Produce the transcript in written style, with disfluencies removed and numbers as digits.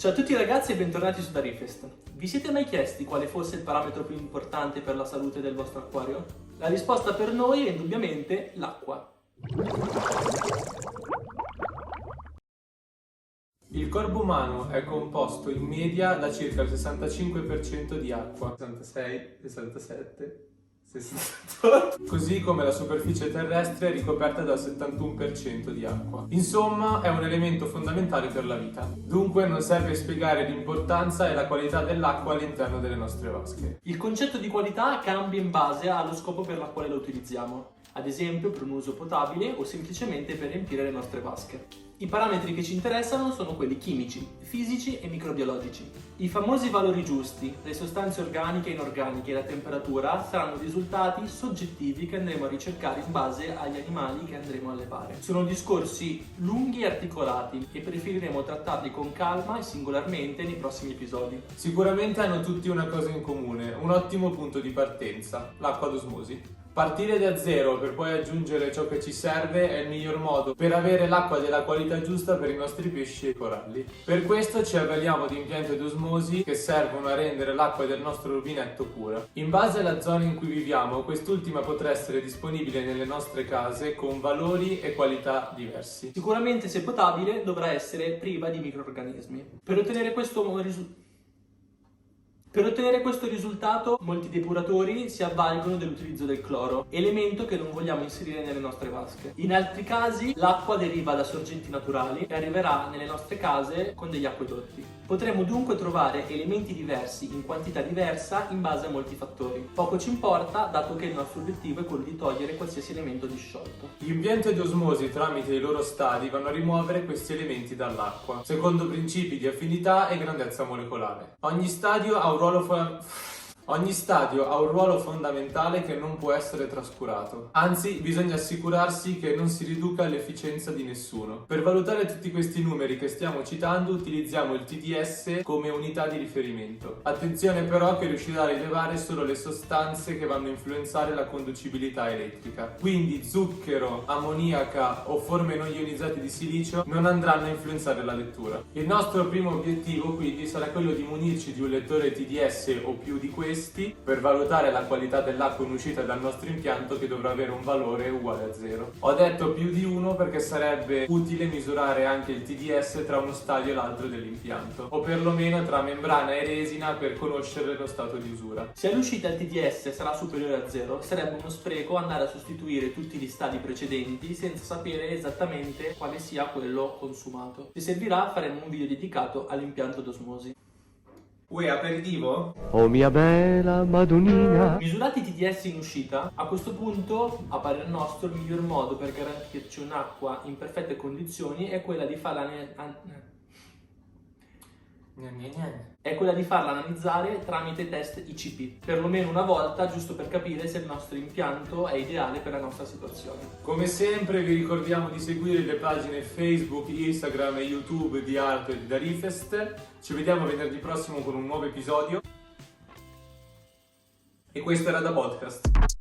Ciao a tutti ragazzi e bentornati su Darifest. Vi siete mai chiesti quale fosse il parametro più importante per la salute del vostro acquario? La risposta per noi è indubbiamente l'acqua. Il corpo umano è composto in media da circa il 65% di acqua, 66, 67, 68, così come la superficie terrestre è ricoperta dal 71% di acqua. Insomma, è un elemento fondamentale per la vita. Dunque non serve spiegare l'importanza e la qualità dell'acqua all'interno delle nostre vasche. Il concetto di qualità cambia in base allo scopo per la quale lo utilizziamo, ad esempio per un uso potabile o semplicemente per riempire le nostre vasche. I parametri che ci interessano sono quelli chimici, fisici e microbiologici. I famosi valori giusti, le sostanze organiche e inorganiche e la temperatura saranno risultati soggettivi che andremo a ricercare in base agli animali che andremo a allevare. Sono discorsi lunghi e articolati e preferiremo trattarli con calma e singolarmente nei prossimi episodi. Sicuramente hanno tutti una cosa in comune, un ottimo punto di partenza, l'acqua d'osmosi. Partire da zero per poi aggiungere ciò che ci serve è il miglior modo per avere l'acqua della qualità giusta per i nostri pesci e coralli. Per questo ci avvaliamo di impianti d'osmosi che servono a rendere l'acqua del nostro rubinetto pura. In base alla zona in cui viviamo, quest'ultima potrà essere disponibile nelle nostre case con valori e qualità diversi. Sicuramente, se potabile, dovrà essere priva di microrganismi. Per ottenere questo risultato, molti depuratori si avvalgono dell'utilizzo del cloro, elemento che non vogliamo inserire nelle nostre vasche. In altri casi, l'acqua deriva da sorgenti naturali e arriverà nelle nostre case con degli acquedotti. Potremmo dunque trovare elementi diversi in quantità diversa in base a molti fattori. Poco ci importa, dato che il nostro obiettivo è quello di togliere qualsiasi elemento disciolto. Gli impianti d'osmosi tramite i loro stadi vanno a rimuovere questi elementi dall'acqua, secondo principi di affinità e grandezza molecolare. Ogni stadio ha un ruolo fondamentale che non può essere trascurato. Anzi, bisogna assicurarsi che non si riduca l'efficienza di nessuno. Per valutare tutti questi numeri che stiamo citando, utilizziamo il TDS come unità di riferimento. Attenzione però che riuscirà a rilevare solo le sostanze che vanno a influenzare la conducibilità elettrica. Quindi zucchero, ammoniaca o forme non ionizzate di silicio non andranno a influenzare la lettura. Il nostro primo obiettivo quindi sarà quello di munirci di un lettore TDS o più di questi per valutare la qualità dell'acqua in uscita dal nostro impianto, che dovrà avere un valore uguale a 0. Ho detto più di uno perché sarebbe utile misurare anche il TDS tra uno stadio e l'altro dell'impianto, o perlomeno tra membrana e resina per conoscere lo stato di usura. Se all'uscita il TDS sarà superiore a 0, sarebbe uno spreco andare a sostituire tutti gli stadi precedenti senza sapere esattamente quale sia quello consumato. Se servirà, faremo un video dedicato all'impianto d'osmosi. Uè, aperitivo? Oh mia bella Madonnina. Misurati i TDS in uscita, a questo punto, a parer nostro, il miglior modo per garantirci un'acqua in perfette condizioni è quella di farla analizzare tramite test ICP, perlomeno una volta, giusto per capire se il nostro impianto è ideale per la nostra situazione. Come sempre vi ricordiamo di seguire le pagine Facebook, Instagram e YouTube di Arte e di Darifest. Ci vediamo venerdì prossimo con un nuovo episodio. E questo era Da Podcast.